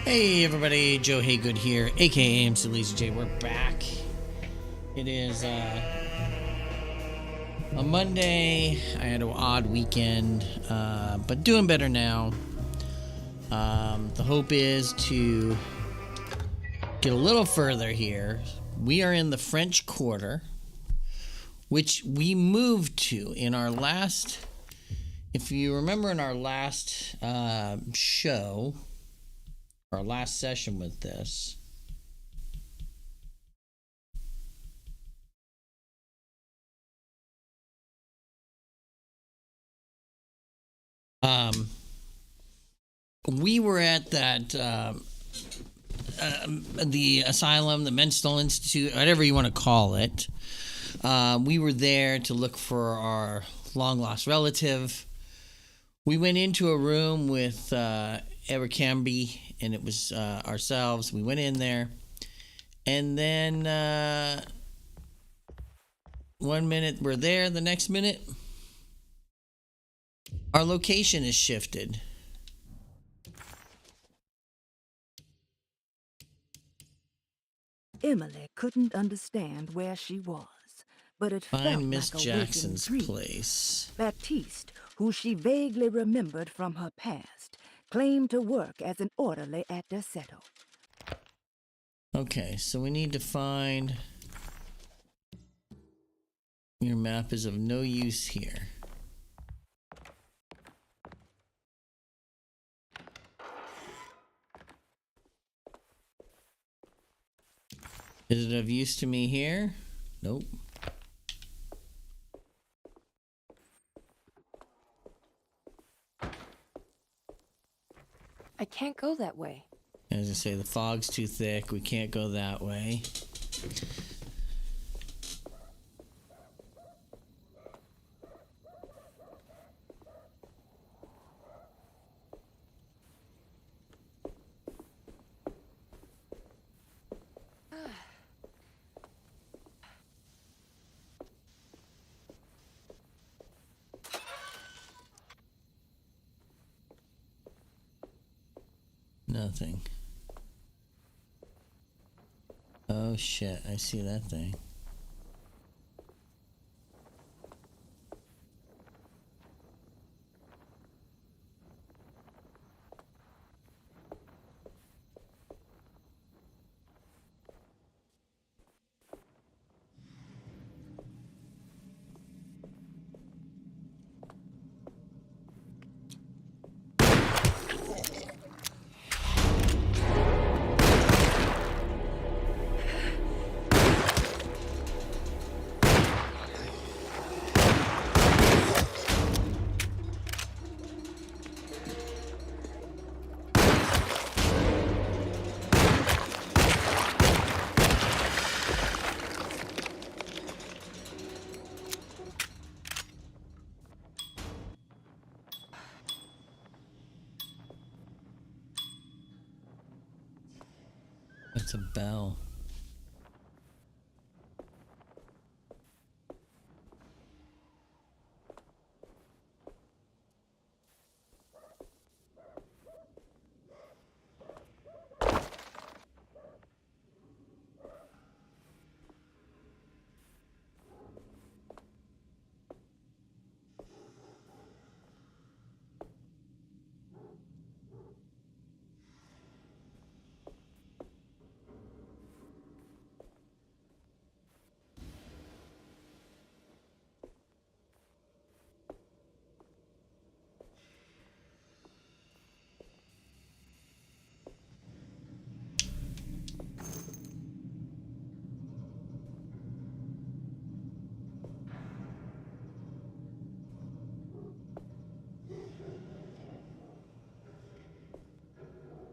Hey everybody, Joe Haygood here, aka mclazyj. We're back. It is a Monday. I had an odd weekend, but doing better now. The hope is to get a little further here. We are in the French Quarter, which we moved to in our last, if you remember in our last show, our last session with this. We were at that the Asylum, the Mental Institute, whatever you want to call it. We were there to look for our long lost relative. We went into a room with Camby, and it was ourselves. We went in there, and then 1 minute we're there, the next minute our location is shifted. Emily couldn't understand where she was, but it felt Find Miss like a Jackson's waking dream. place. Baptiste, who she vaguely remembered from her past, claimed to work as an orderly at Decerto. Okay, so we need to find... Your map is of no use here. Is it of use to me here? Nope. I can't go that way. As I say, the fog's too thick. We can't go that way. Nothing. Oh shit, I see that thing. It's a bell.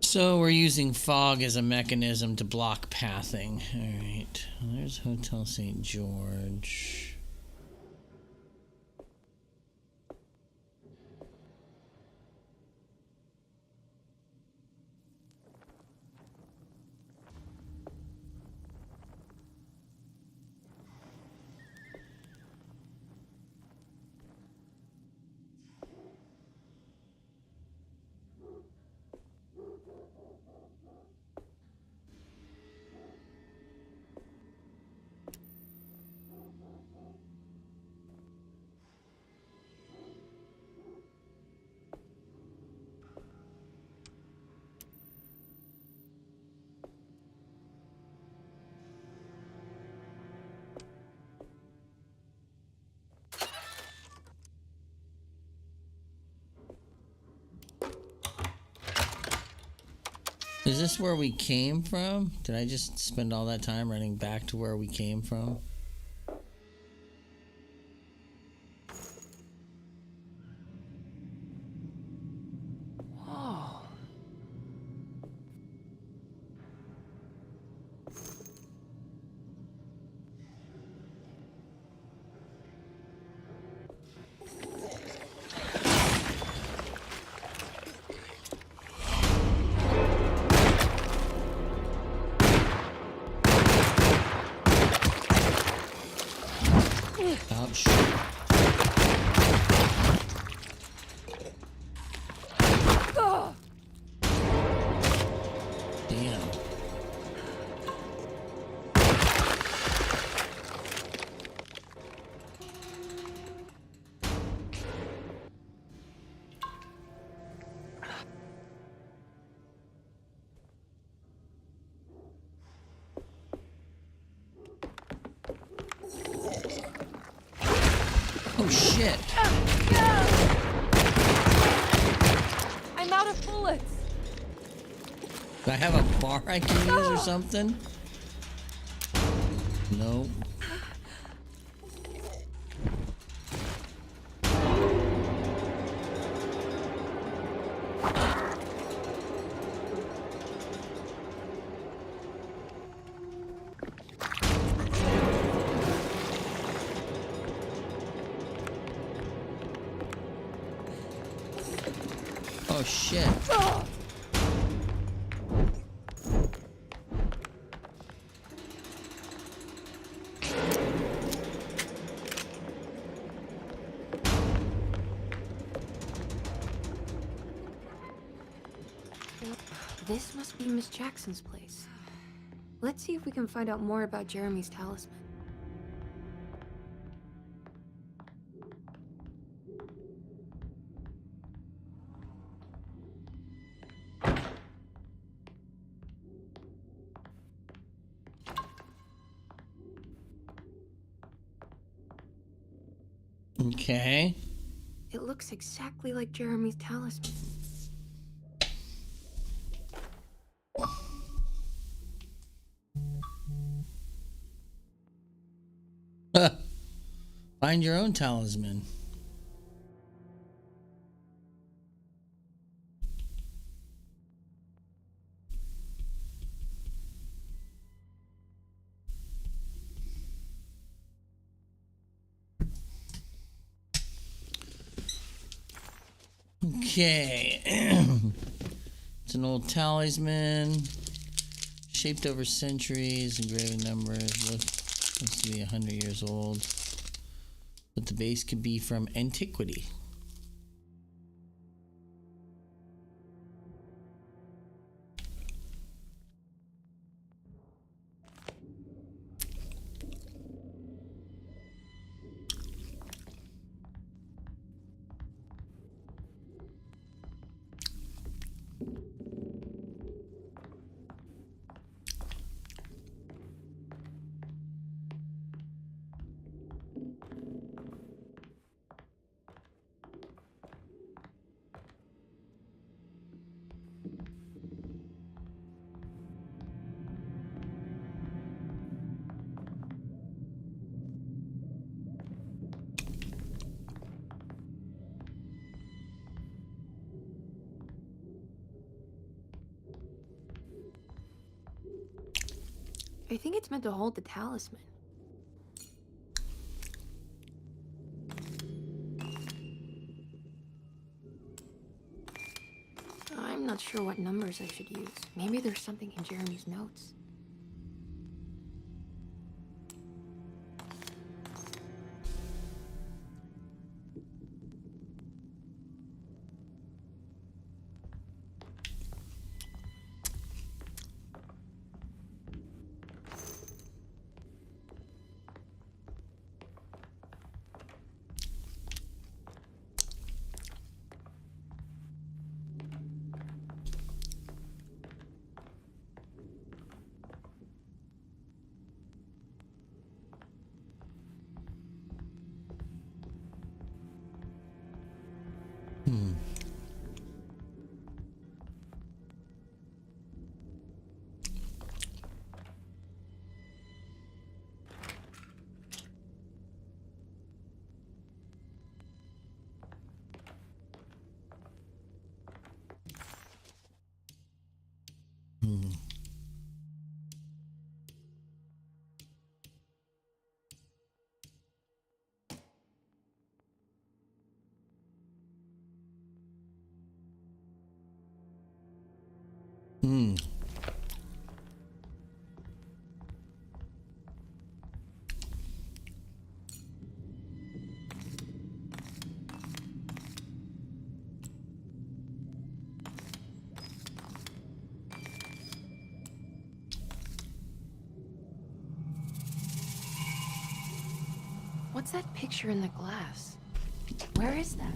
So we're using fog as a mechanism to block pathing. Alright, there's Hotel St. George. Is this where we came from? Did I just spend all that time running back to where we came from? Whoa. Ouch. Damn. Oh shit. I'm out of bullets. Do I have a bar I can use or something? No. Oh shit. This must be Miss Jackson's place. Let's see if we can find out more about Jeremy's talisman. Okay. It looks exactly like Jeremy's talisman. Find your own talisman. Okay. It's an old talisman, shaped over centuries, engraving numbers. Looks to be 100 years old. But the base could be from antiquity. I think it's meant to hold the talisman. I'm not sure what numbers I should use. Maybe there's something in Jeremy's notes. Hmm. What's that picture in the glass? Where is that?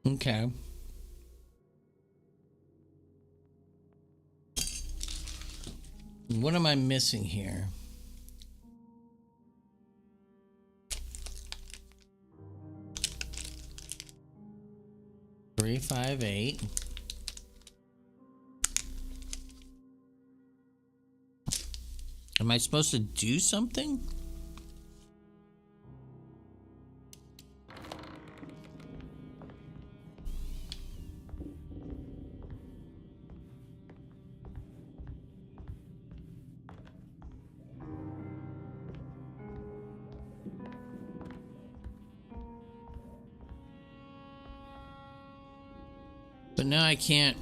Okay. What am I missing here? Three, 5, 8. Am I supposed to do something? But now I can't.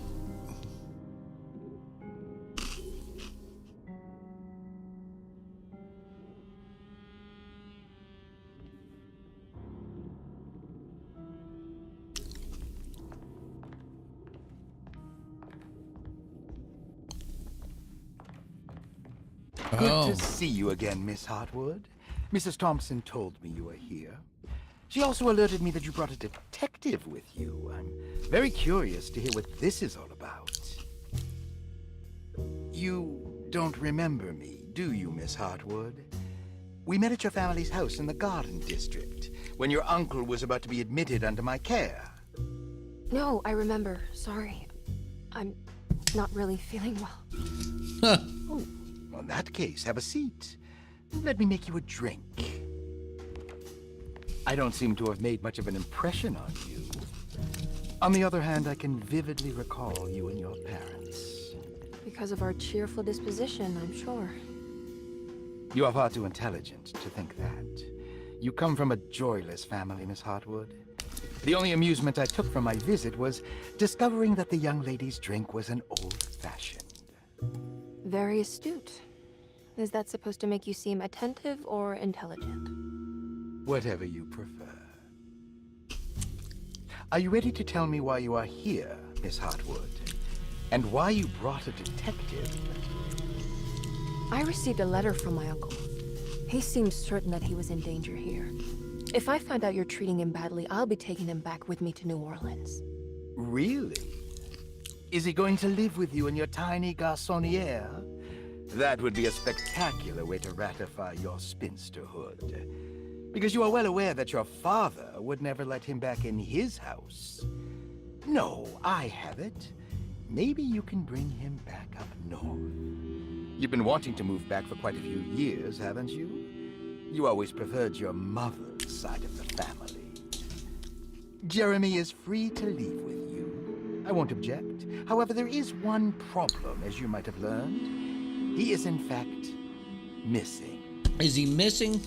Good to see you again, Miss Hartwood. Mrs. Thompson told me you were here. She also alerted me that you brought a detective with you. I'm very curious to hear what this is all about. You don't remember me, do you, Miss Hartwood? We met at your family's house in the Garden District, when your uncle was about to be admitted under my care. No, I remember. Sorry. I'm not really feeling well. Oh, well, in that case, have a seat. Let me make you a drink. I don't seem to have made much of an impression on you. On the other hand, I can vividly recall you and your parents. Because of our cheerful disposition, I'm sure. You are far too intelligent to think that. You come from a joyless family, Miss Hartwood. The only amusement I took from my visit was discovering that the young lady's drink was an old-fashioned. Very astute. Is that supposed to make you seem attentive or intelligent? Whatever you prefer. Are you ready to tell me why you are here, Miss Hartwood? And why you brought a detective? I received a letter from my uncle. He seems certain that he was in danger here. If I find out you're treating him badly, I'll be taking him back with me to New Orleans. Really? Is he going to live with you in your tiny garçonniere? That would be a spectacular way to ratify your spinsterhood. Because you are well aware that your father would never let him back in his house. No, I have it. Maybe you can bring him back up north. You've been wanting to move back for quite a few years, haven't you? You always preferred your mother's side of the family. Jeremy is free to leave with you. I won't object. However, there is one problem, as you might have learned. He is, in fact, missing. Is he missing?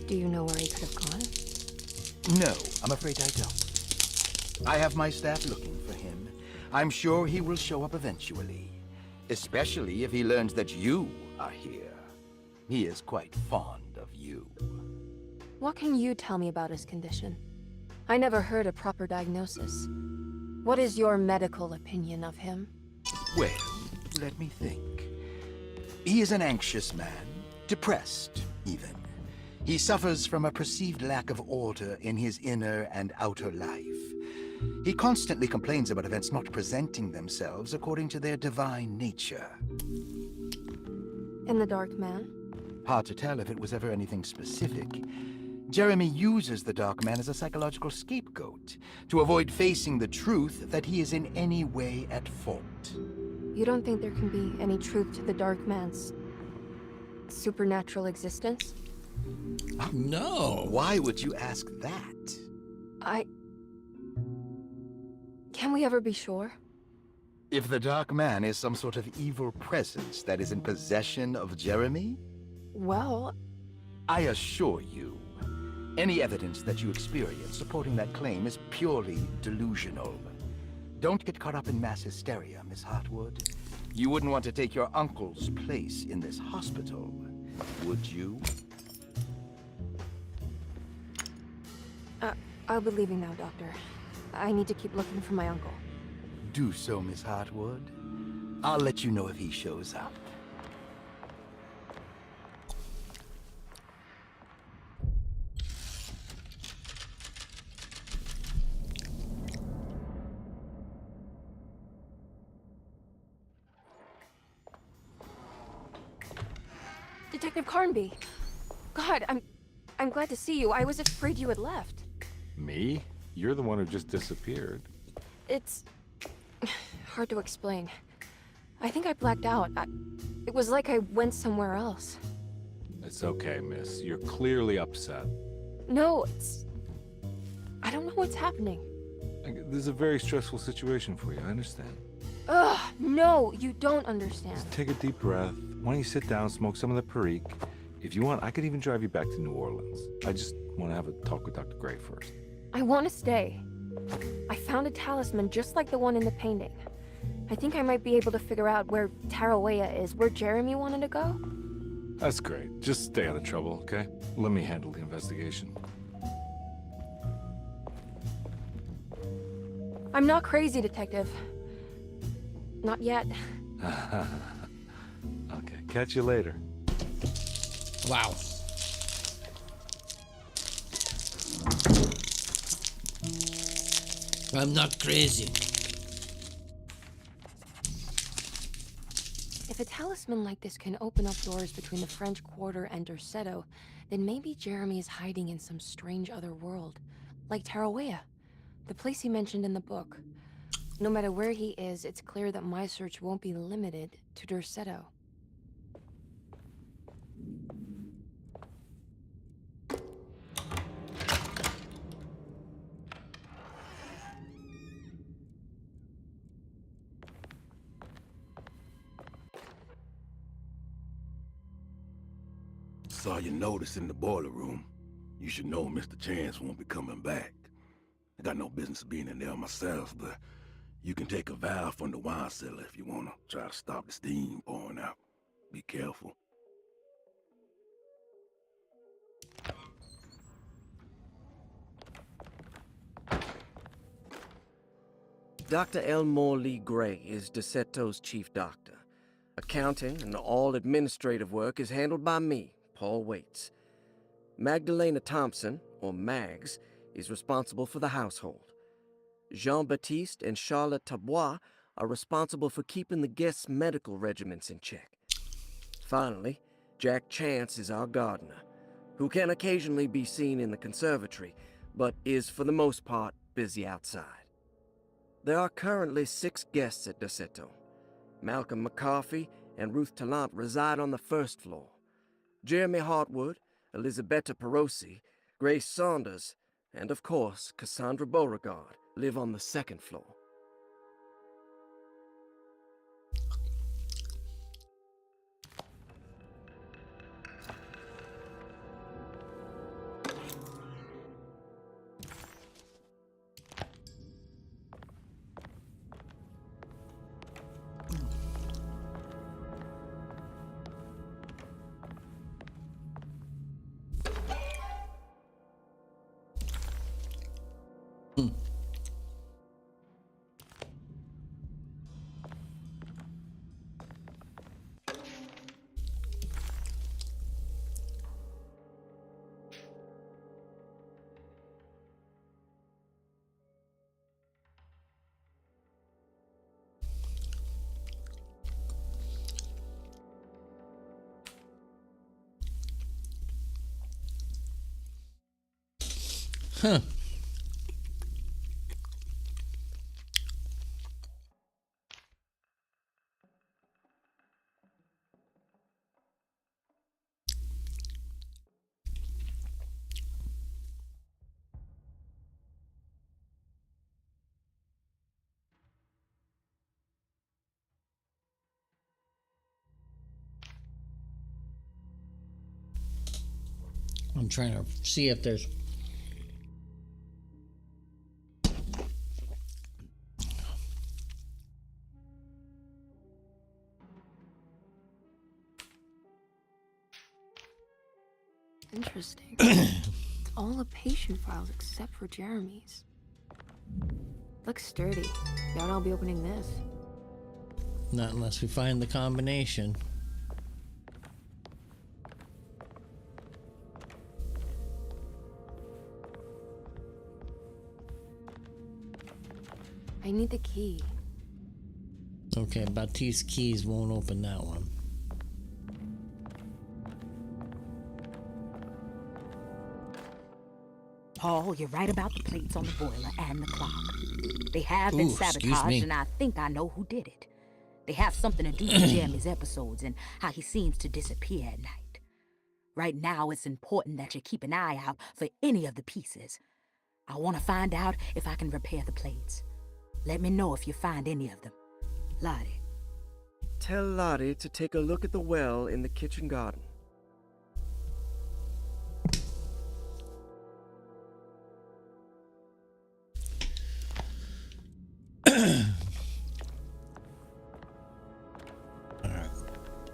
Do you know where he could have gone? No, I'm afraid I don't. I have my staff looking for him. I'm sure he will show up eventually. Especially if he learns that you are here. He is quite fond of you. What can you tell me about his condition? I never heard a proper diagnosis. What is your medical opinion of him? Well, let me think. He is an anxious man, depressed, even. He suffers from a perceived lack of order in his inner and outer life. He constantly complains about events not presenting themselves according to their divine nature. And the Dark Man? Hard to tell if it was ever anything specific. Jeremy uses the Dark Man as a psychological scapegoat to avoid facing the truth that he is in any way at fault. You don't think there can be any truth to the Dark Man's supernatural existence? No. Why would you ask that? Can we ever be sure? If the Dark Man is some sort of evil presence that is in possession of Jeremy, Well, I assure you, any evidence that you experience supporting that claim is purely delusional. Don't get caught up in mass hysteria, Miss Hartwood. You wouldn't want to take your uncle's place in this hospital, would you? I'll be leaving now, Doctor. I need to keep looking for my uncle. Do so, Miss Hartwood. I'll let you know if he shows up. Detective Camby! God, I'm glad to see you. I was afraid you had left. Me? You're the one who just disappeared. It's hard to explain. I think I blacked out. It was like I went somewhere else. It's okay, miss. You're clearly upset. No, I don't know what's happening. This is a very stressful situation for you, I understand. Ugh, no, you don't understand. Just take a deep breath. Why don't you sit down, smoke some of the Perique? If you want, I could even drive you back to New Orleans. I just want to have a talk with Dr. Gray first. I want to stay. I found a talisman just like the one in the painting. I think I might be able to figure out where Tarawea is, where Jeremy wanted to go. That's great. Just stay out of trouble, okay? Let me handle the investigation. I'm not crazy, Detective. Not yet. Okay, catch you later. Wow. I'm not crazy. If a talisman like this can open up doors between the French Quarter and Decerto, then maybe Jeremy is hiding in some strange other world. Like Tarawea, the place he mentioned in the book. No matter where he is, it's clear that my search won't be limited to Decerto. Saw your notice in the boiler room. You should know Mr. Chance won't be coming back. I got no business being in there myself, but you can take a valve from the wine cellar if you want to try to stop the steam pouring out. Be careful. Dr. Elmore Lee Gray is Decerto's chief doctor. Accounting and all administrative work is handled by me, Paul Waits. Magdalena Thompson, or Mags, is responsible for the household. Jean-Baptiste and Charlotte Tabois are responsible for keeping the guests' medical regimens in check. Finally, Jack Chance is our gardener, who can occasionally be seen in the conservatory, but is for the most part busy outside. There are currently 6 guests at Decerto. Malcolm McCarthy and Ruth Tallant reside on the first floor. Jeremy Hartwood, Elisabetta Perosi, Grace Saunders, and of course, Cassandra Beauregard live on the second floor. Huh. I'm trying to see if there's... Interesting. It's all the patient files except for Jeremy's. Looks sturdy. Doubt I'll be opening this. Not unless we find the combination. I need the key. Okay, Baptiste's keys won't open that one. Paul, you're right about the plates on the boiler and the clock. They have been Ooh, excuse me. sabotaged, and I think I know who did it. They have something to do with Jeremy's episodes and how he seems to disappear at night. Right now, it's important that you keep an eye out for any of the pieces. I want to find out if I can repair the plates. Let me know if you find any of them. Lottie. Tell Lottie to take a look at the well in the kitchen garden. Alright.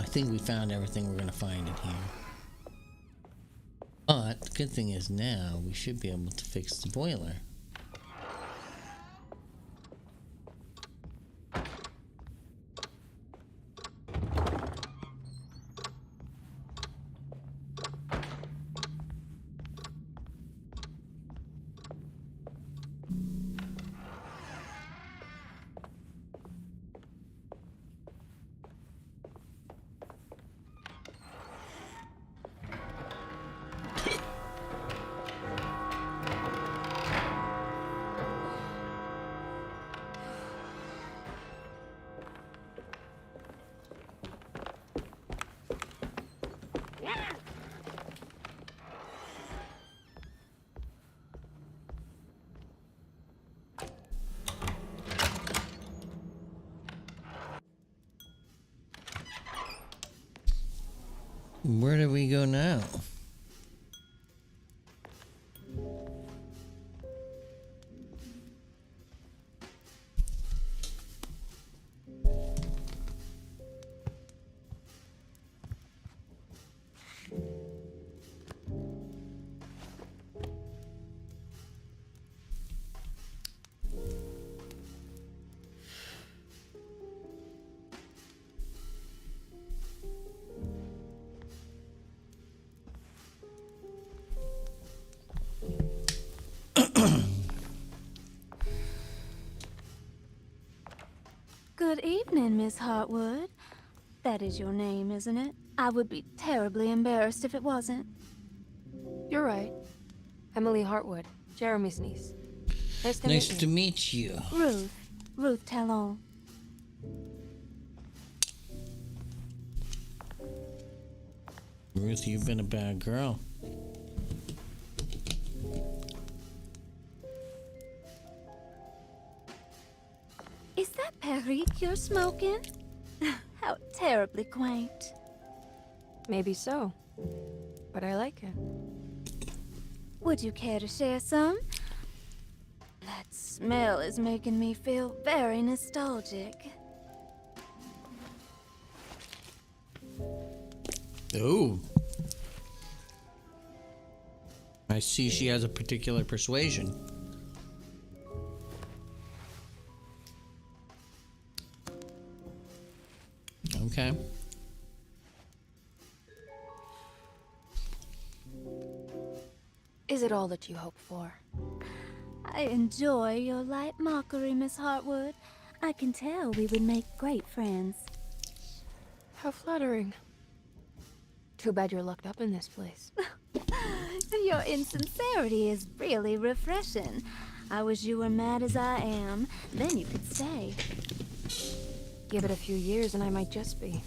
I think we found everything we're gonna find in here. But the good thing is now we should be able to fix the boiler. Where do we go now? Good evening, Miss Hartwood. That is your name, isn't it? I would be terribly embarrassed if it wasn't. You're right. Emily Hartwood, Jeremy's niece. Nice to Nice meet to you. meet you. Ruth. Ruth Talon. Ruth, you've been a bad girl. Is that Perique you're smoking? How terribly quaint. Maybe so. But I like it. Would you care to share some? That smell is making me feel very nostalgic. Oh. I see she has a particular persuasion. Okay. Is it all that you hope for? I enjoy your light mockery, Miss Hartwood. I can tell we would make great friends. How flattering. Too bad you're locked up in this place. Your insincerity is really refreshing. I wish you were mad as I am. Then you could stay. Give it a few years and I might just be.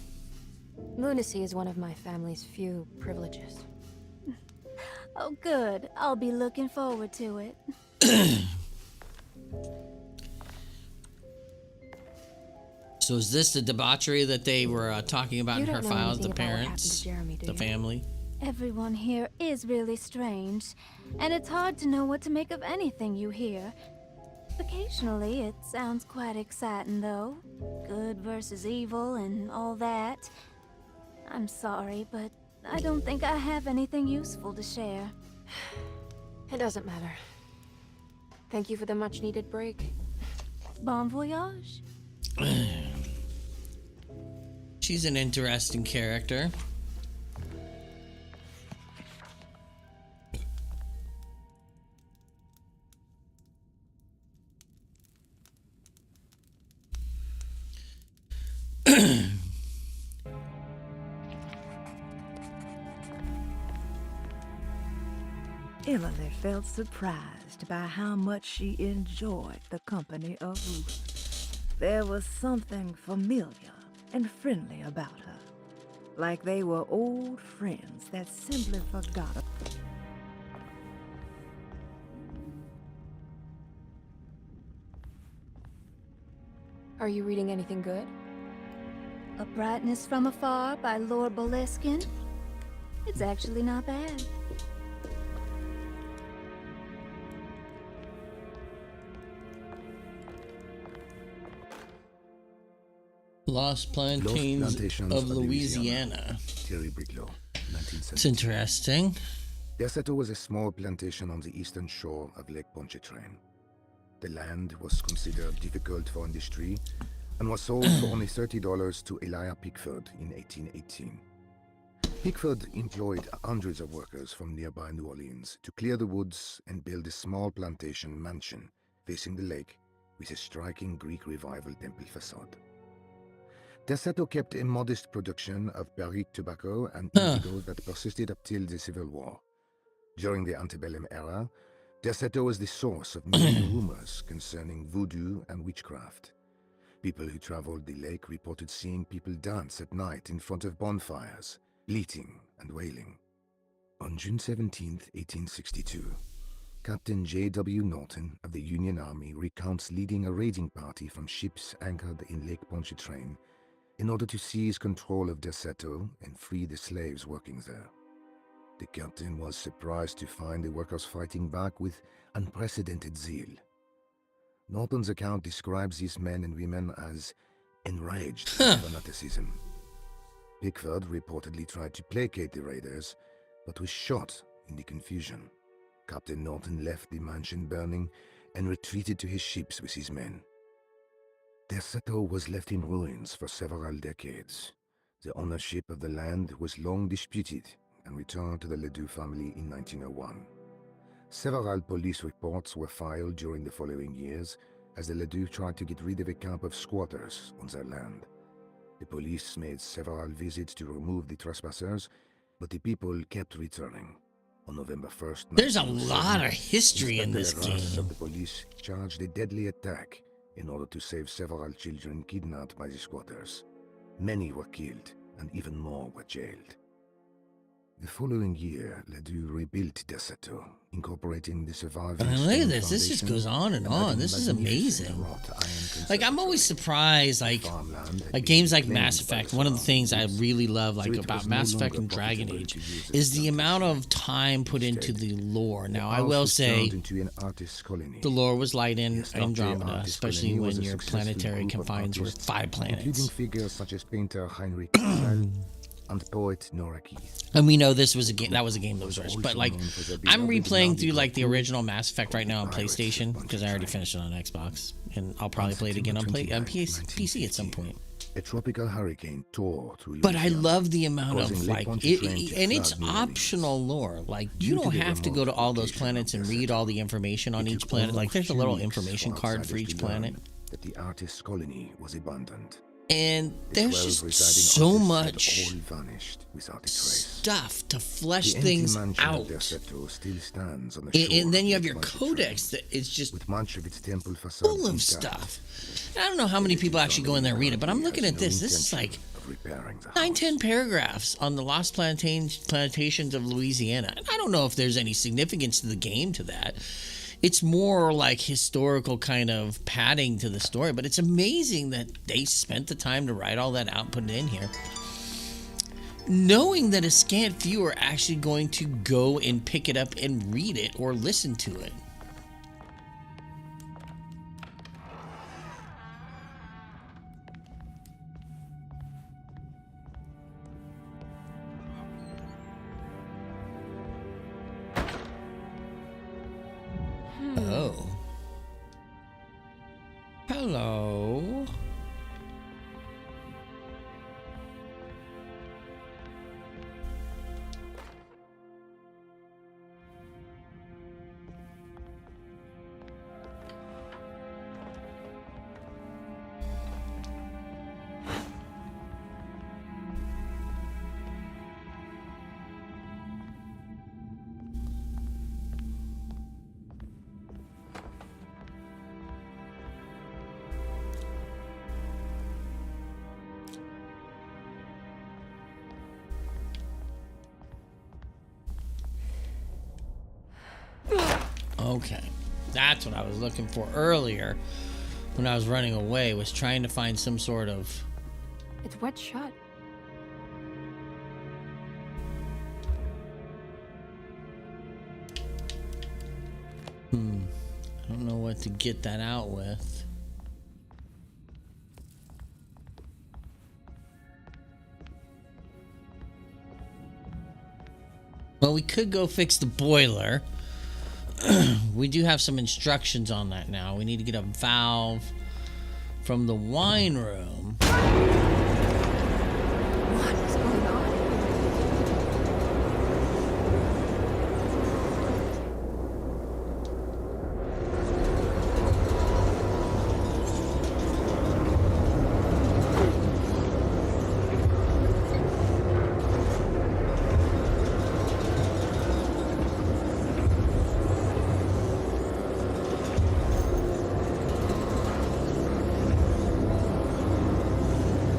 Lunacy is one of my family's few privileges. Oh, good. I'll be looking forward to it. So is this the debauchery that they were talking about You in her don't know files? The anything about what happened parents, to Jeremy, do the you? family. Everyone here is really strange, and it's hard to know what to make of anything you hear. Occasionally, it sounds quite exciting, though. Good versus evil and all that. I'm sorry, but I don't think I have anything useful to share. It doesn't matter. Thank you for the much-needed break. Bon voyage. She's an interesting character. Emily felt surprised by how much she enjoyed the company of Ruth. There was something familiar and friendly about her, like they were old friends that simply forgot. Are you reading anything good? A Brightness from Afar by Lord Boleskine. It's actually not bad. Lost Plantations of Louisiana. Terry Bricklow, 1970. It's interesting. Decerto was a small plantation on the eastern shore of Lake Pontchartrain. The land was considered difficult for industry and was sold for only $30 to Elijah Pickford in 1818. Pickford employed hundreds of workers from nearby New Orleans to clear the woods and build a small plantation mansion facing the lake with a striking Greek Revival temple facade. Decerto kept a modest production of barrique tobacco and indigo that persisted up till the Civil War. During the antebellum era, Decerto was the source of many rumors concerning voodoo and witchcraft. People who traveled the lake reported seeing people dance at night in front of bonfires, bleating and wailing. On June 17, 1862, Captain J.W. Norton of the Union Army recounts leading a raiding party from ships anchored in Lake Pontchartrain in order to seize control of Decerto and free the slaves working there. The captain was surprised to find the workers fighting back with unprecedented zeal. Norton's account describes these men and women as enraged by fanaticism. Pickford reportedly tried to placate the raiders, but was shot in the confusion. Captain Norton left the mansion burning and retreated to his ships with his men. Decerto was left in ruins for several decades. The ownership of the land was long disputed and returned to the Ledoux family in 1901. Several police reports were filed during the following years as the Ledoux tried to get rid of a camp of squatters on their land. The police made several visits to remove the trespassers, but the people kept returning. On November 1st, There's a lot of history in this Inspector Ross game. of the police charged a deadly attack in order to save several children kidnapped by the squatters. Many were killed, and even more were jailed. The following year, Ledoux rebuilt Decerto, incorporating the surviving And look at stone this. This just foundation goes on and and on. adding This is magnificent amazing. wrought iron Like, I'm always surprised, like farmland had like been games like reclaimed Mass by the Effect. One of the things I survivors. really love, So like it about was no Mass Effect longer and Dragon profitable Age, to use is the plantation. amount of time put into Instead, the lore. the Now, I house will was say turned into an artist colony. the lore was light in Yes, Dr. Andromeda, Artist especially Colony when was a your successful planetary group of confines were artists, 5 including planets. figures such as painter Heinrich Cassel and poet Nora Keith. And we know this was a game that was rushed. Also But like, known for their I'm beloved replaying through Navi like the group original Mass Effect right now on Pirates of PlayStation because I already Pontchartrain. finished it on Xbox, and I'll probably play it again on September PC at some 29, point. A tropical hurricane tore through But I Louisiana, love the amount of causing like Lake Pontchartrain to and it's flood New Orleans. optional lore. Like you Due to don't the have to go remote to all those location planets of and Decerto, read all the information on it each took planet. Like almost there's a 2 little weeks information for card for outsiders each to learn planet. that the artist's colony was abandoned. And there's just so much stuff to flesh things out. And then you have your codex that is just full of stuff. And I don't know how many people actually go in there and read it, but I'm looking at this. This is like 9-10 paragraphs on the lost plantations of Louisiana. And I don't know if there's any significance to the game to that. It's more like historical kind of padding to the story, but it's amazing that they spent the time to write all that out and put it in here. Knowing that a scant few are actually going to go and pick it up and read it or listen to it. Oh. Hello. Okay, that's what I was looking for earlier when I was running away, was trying to find some sort of... It's wet shut. I don't know what to get that out with. Well, we could go fix the boiler. We do have some instructions on that now. We need to get a valve from the wine room. What is going on?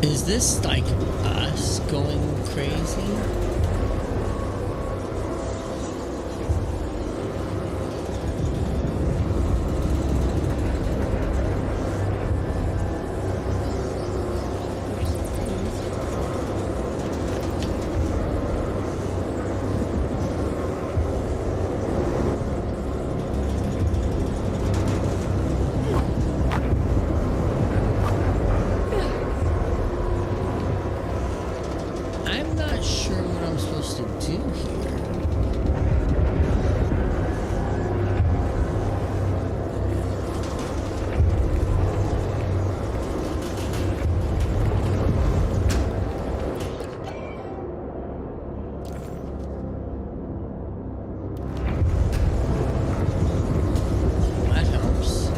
Is this like us going crazy? I'm not sure what I'm supposed to do here. That helps.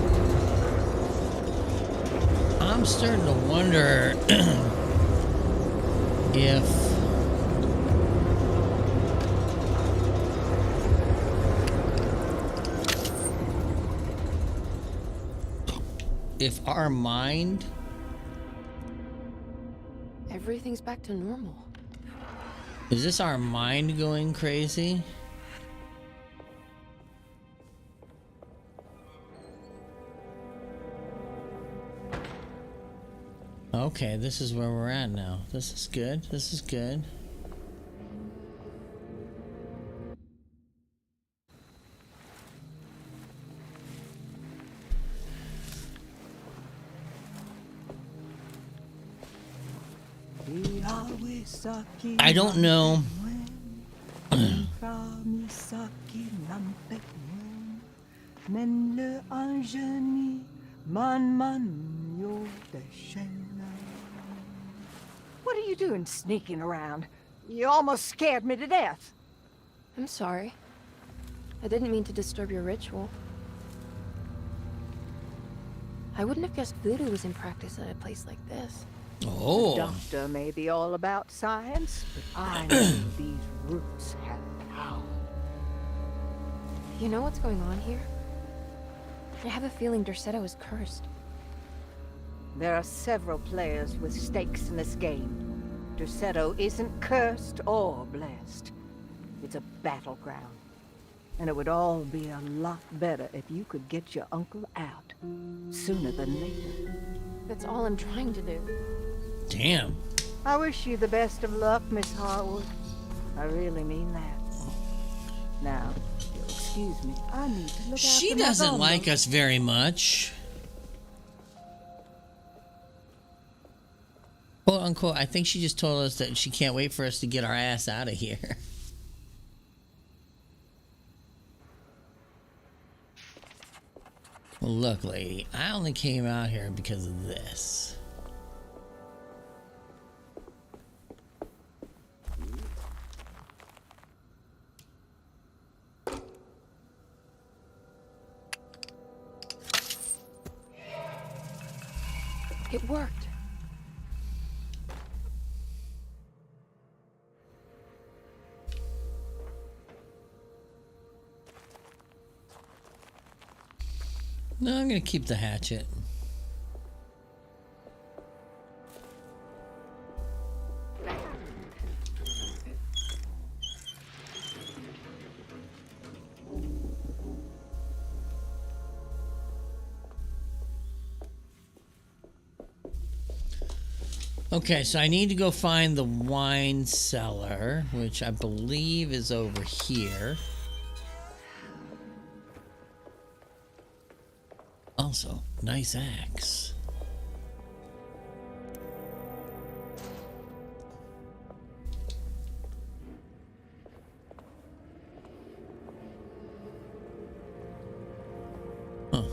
I'm starting to wonder if our mind... Everything's back to normal. Is this our mind going crazy? Okay, this is where we're at now. This is good. This is good. I don't know. What are you doing sneaking around? You almost scared me to death. I'm sorry. I didn't mean to disturb your ritual. I wouldn't have guessed voodoo was in practice at a place like this. The Oh. doctor may be all about science, but I know these roots have power. You know what's going on here? I have a feeling Decerto is cursed. There are several players with stakes in this game. Decerto isn't cursed or blessed. It's a battleground. And it would all be a lot better if you could get your uncle out sooner than later. That's all I'm trying to do. Damn. I wish you the best of luck, Miss Harwood. I really mean that. Now, if you'll excuse me, I need to look She after my doesn't bum like bum. us very much. Quote unquote, I think she just told us that she can't wait for us to get our ass out of here. Well, look, lady, I only came out here because of this. It worked. No, I'm gonna keep the hatchet. Okay, so I need to go find the wine cellar, which I believe is over here. Also, nice axe. Huh.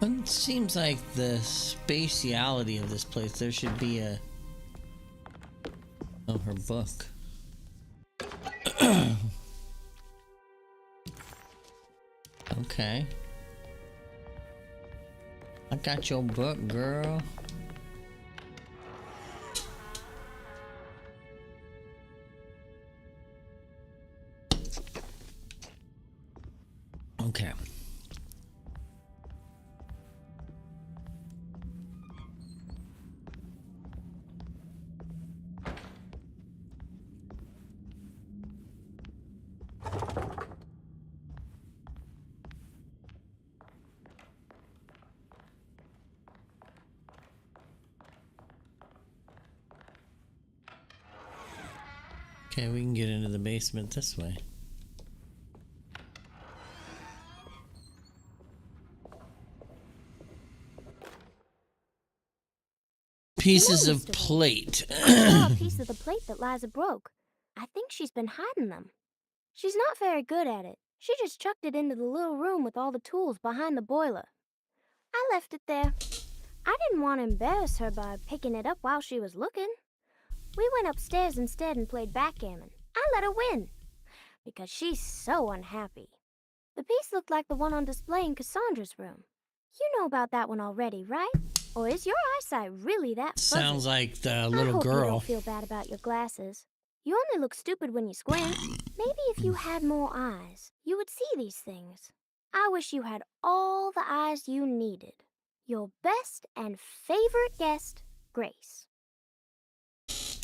It seems like the spatiality of this place, there should be a... Oh, her book. Okay. I got your book, girl. Okay. Okay, we can get into the basement this way. Pieces of plate. I saw a piece of the plate that Liza broke. I think she's been hiding them. She's not very good at it. She just chucked it into the little room with all the tools behind the boiler. I left it there. I didn't want to embarrass her by picking it up while she was looking. We went upstairs instead and played backgammon. I let her win, because she's so unhappy. The piece looked like the one on display in Cassandra's room. You know about that one already, right? Or is your eyesight really that fuzzy? Sounds like the I little hope you girl. don't feel bad about your glasses. You only look stupid when you squint. Maybe if you had more eyes, you would see these things. I wish you had all the eyes you needed. Your best and favorite guest, Grace.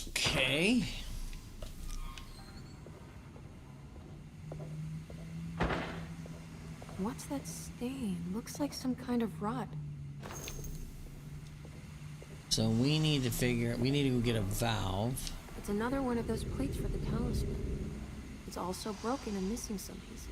Okay. What's that stain? Looks like some kind of rot. So we need to figure, we need to go get a valve. It's another one of those plates for the talisman. It's also broken and missing some pieces.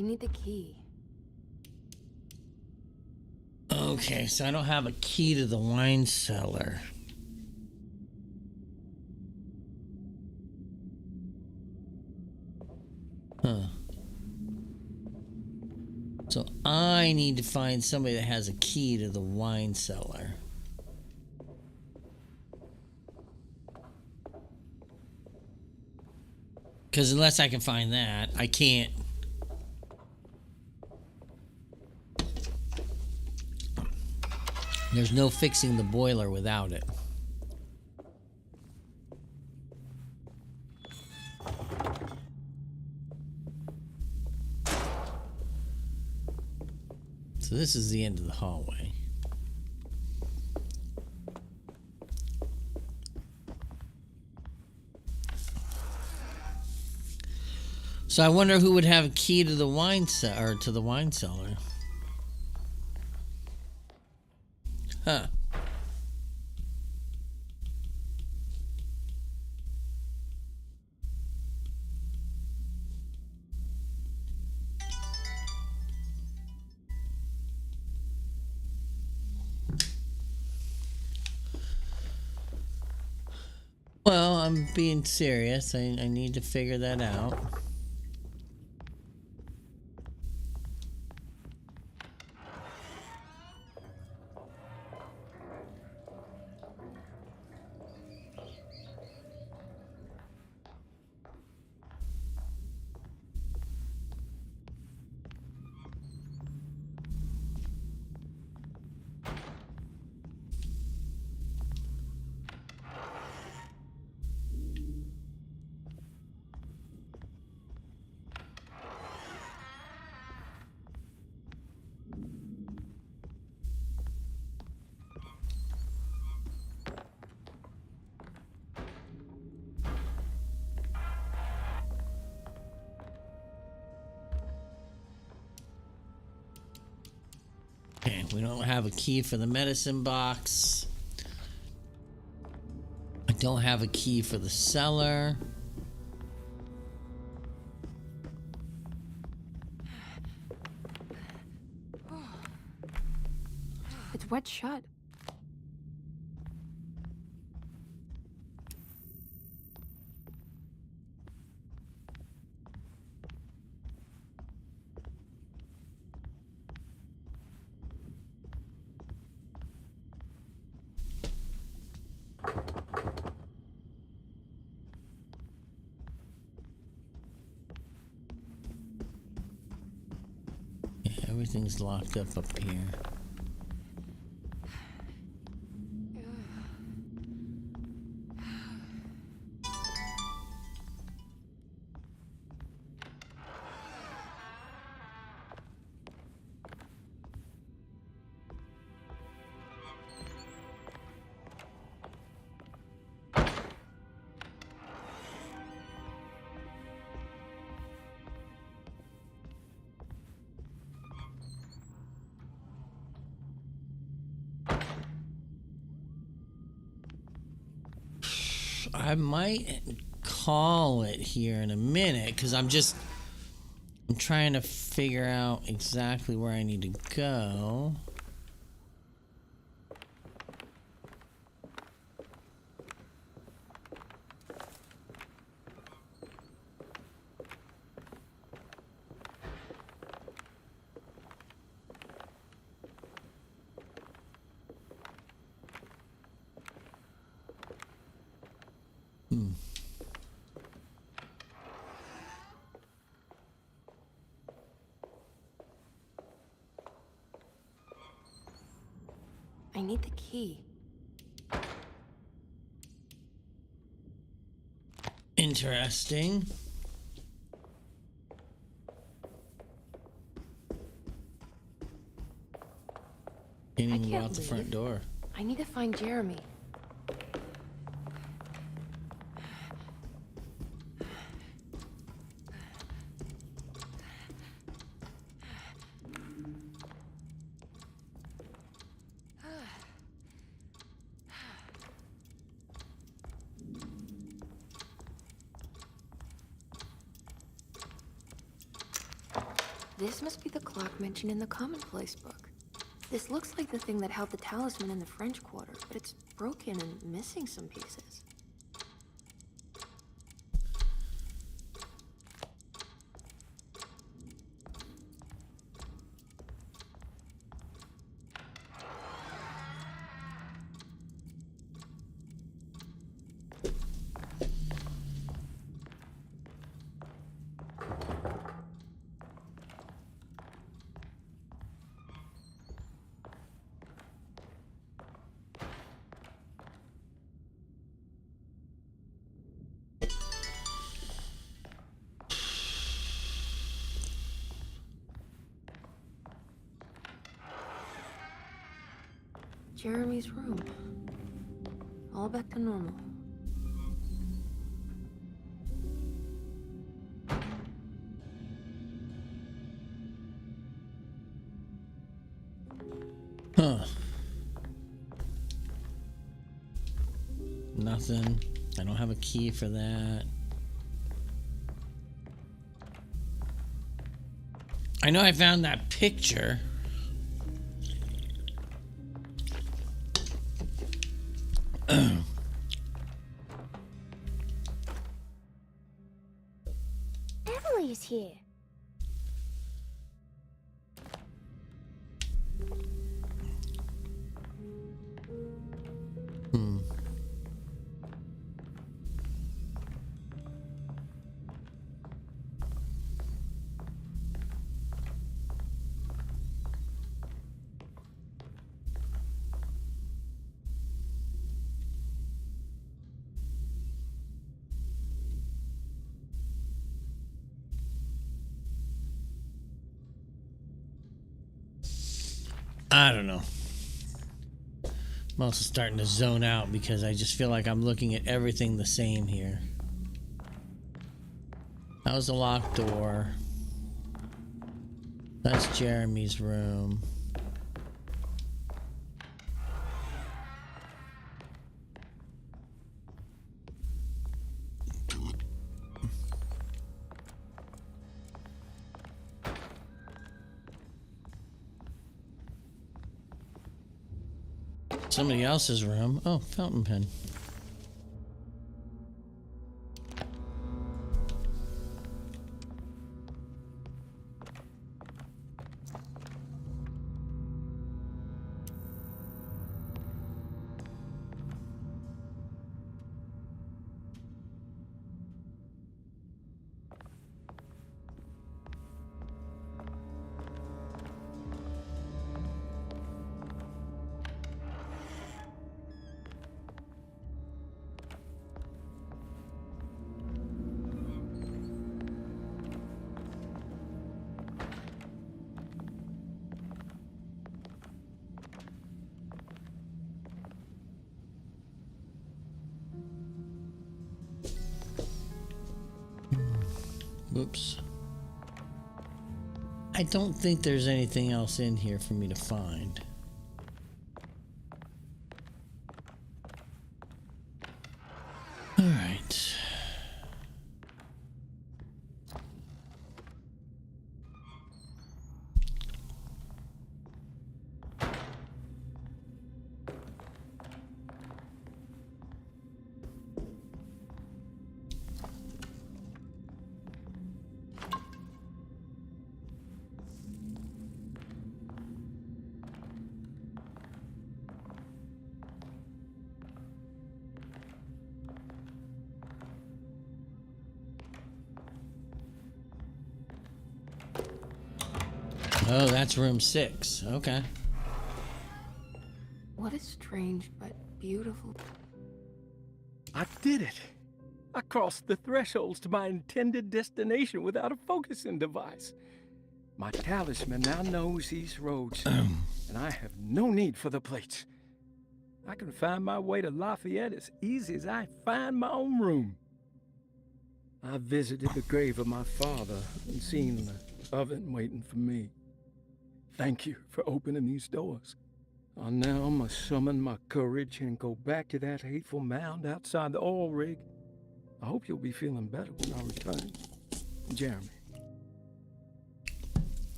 I need the key. Okay, so I don't have a key to the wine cellar. Huh. So I need to find somebody that has a key to the wine cellar. Because unless I can find that, I can't. There's no fixing the boiler without it. So this is the end of the hallway. So I wonder who would have a key to the wine cellar, or to the wine cellar. Huh. Well, I'm being serious. I need to figure that out. Okay, we don't have a key for the medicine box. I don't have a key for the cellar. It's wet shut. Yeah, everything's locked up here. I might call it here in a minute because I'm trying to figure out exactly where I need to go. I need the key. Interesting. Can't even go out the front door. I need to find Jeremy. This must be the clock mentioned in the Commonplace book. This looks like the thing that held the talisman in the French Quarter, but it's broken and missing some pieces. Jeremy's room. All back to normal. Huh. Nothing. I don't have a key for that. I know I found that picture. Emily's here. I don't know. I'm also starting to zone out because I just feel like I'm looking at everything the same here. That was a locked door. That's Jeremy's room. Somebody else's room. Oh, fountain pen. Whoops. I don't think there's anything else in here for me to find. All right. Oh, that's room 6. Okay. What a strange but beautiful... I did it! I crossed the thresholds to my intended destination without a focusing device. My talisman now knows these roads, and I have no need for the plates. I can find my way to Lafayette as easy as I find my own room. I visited the grave of my father and seen the oven waiting for me. Thank you for opening these doors. I now must summon my courage and go back to that hateful mound outside the oil rig. I hope you'll be feeling better when I return. Jeremy.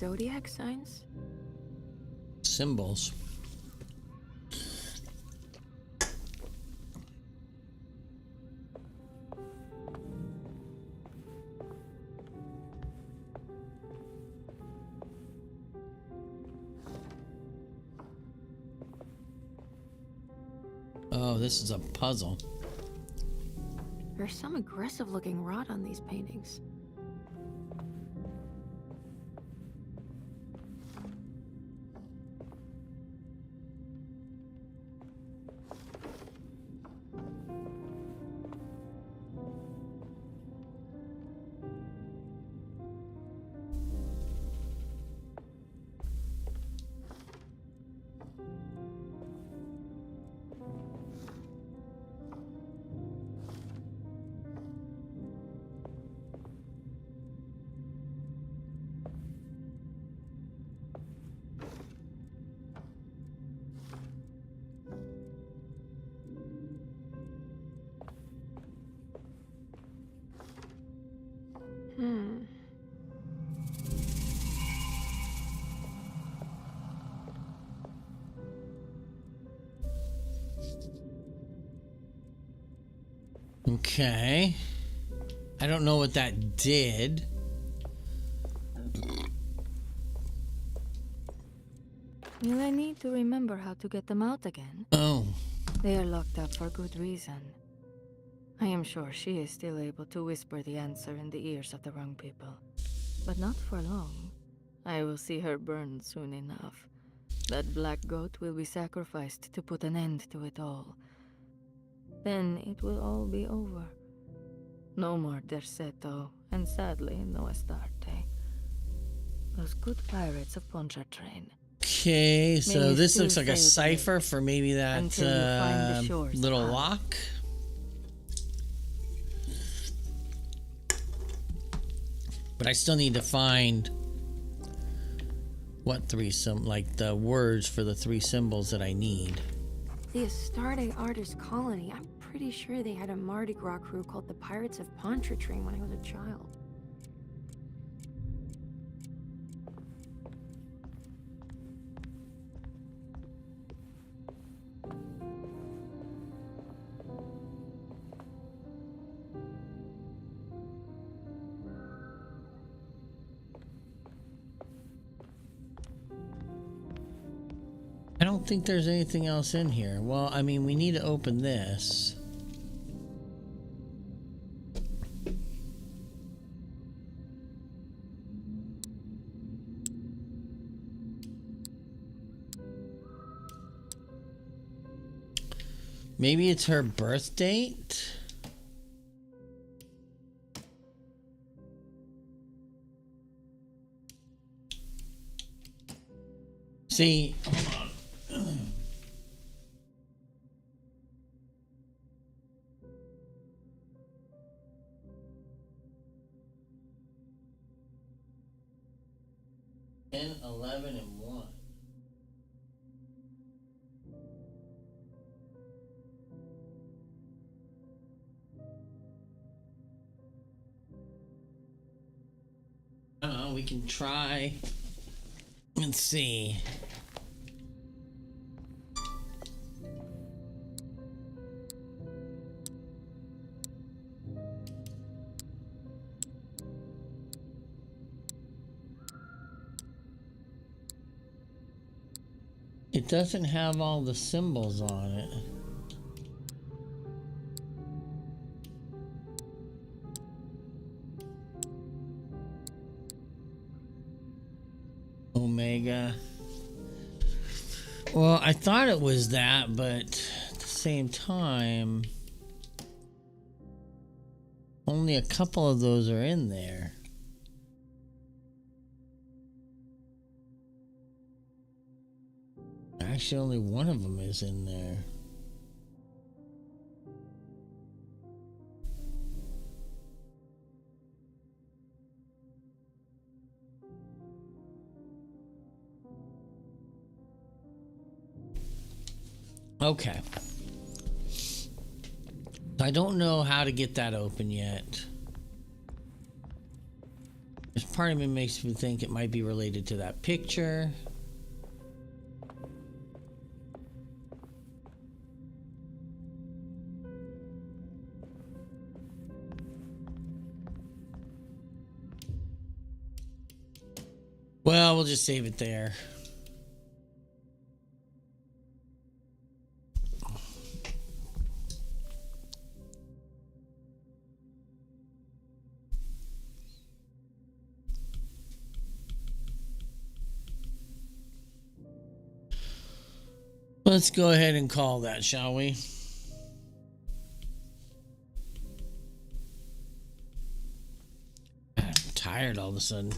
zodiac signs? Symbols. Oh, this is a puzzle. There's some aggressive-looking rot on these paintings. Okay. I don't know what that did. Will I need to remember how to get them out again? Oh. They are locked up for good reason. I am sure she is still able to whisper the answer in the ears of the wrong people. But not for long. I will see her burned soon enough. That black goat will be sacrificed to put an end to it all. Then it will all be over. No more Decerto, and sadly, no Astarte. Those good pirates of Pontchartrain. Okay, so May this still looks like a sail cipher for maybe that until you find the shores little of Hell. lock. But I still need to find what like the words for the 3 symbols that I need. The Astarte artist colony. I'm pretty sure they had a Mardi Gras crew called the Pirates of Pontchartrain when I was a child. I don't think there's anything else in here. Well, I mean, we need to open this. Maybe it's her birth date? See, hold on. Ten, 11, and 1. I don't know, we can try. Let's see. It doesn't have all the symbols on it. Omega. Well, I thought it was that, but at the same time, only a couple of those are in there. Actually, only one of them is in there. Okay. I don't know how to get that open yet. There's part of me makes me think it might be related to that picture. Well, we'll just save it there. Let's go ahead and call that, shall we? I'm tired all of a sudden.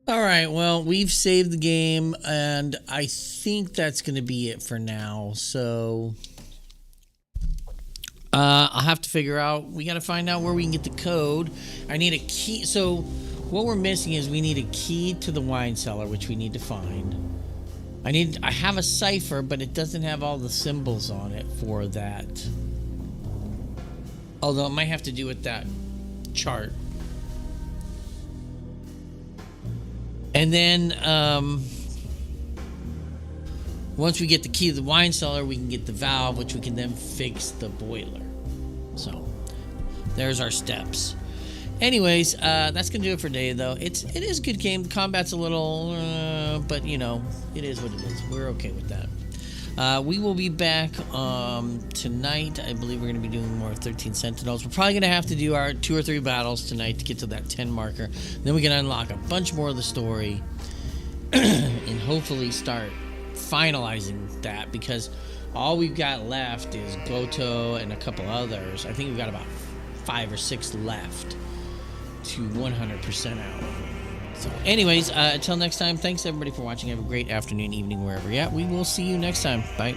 All right, well, we've saved the game, and I think that's going to be it for now. So I'll have to figure out. We got to find out where we can get the code. I need a key. So what we're missing is we need a key to the wine cellar, which we need to find. I have a cipher, but it doesn't have all the symbols on it for that. Although it might have to do with that chart. And then once we get the key to the wine cellar, we can get the valve, which we can then fix the boiler. So there's our steps. Anyways, that's gonna do it for today, though. It is a good game. The combat's a little, but you know, it is what it is. We're okay with that. We will be back tonight. I believe we're gonna be doing more 13 Sentinels. We're probably gonna have to do our 2 or 3 battles tonight to get to that 10 marker. Then we can unlock a bunch more of the story and hopefully start finalizing that, because all we've got left is Goto and a couple others. I think we've got about 5 or 6 left to 100% out. So anyways, until next time, thanks everybody for watching. Have a great afternoon, evening, wherever you're at. We will see you next time. Bye.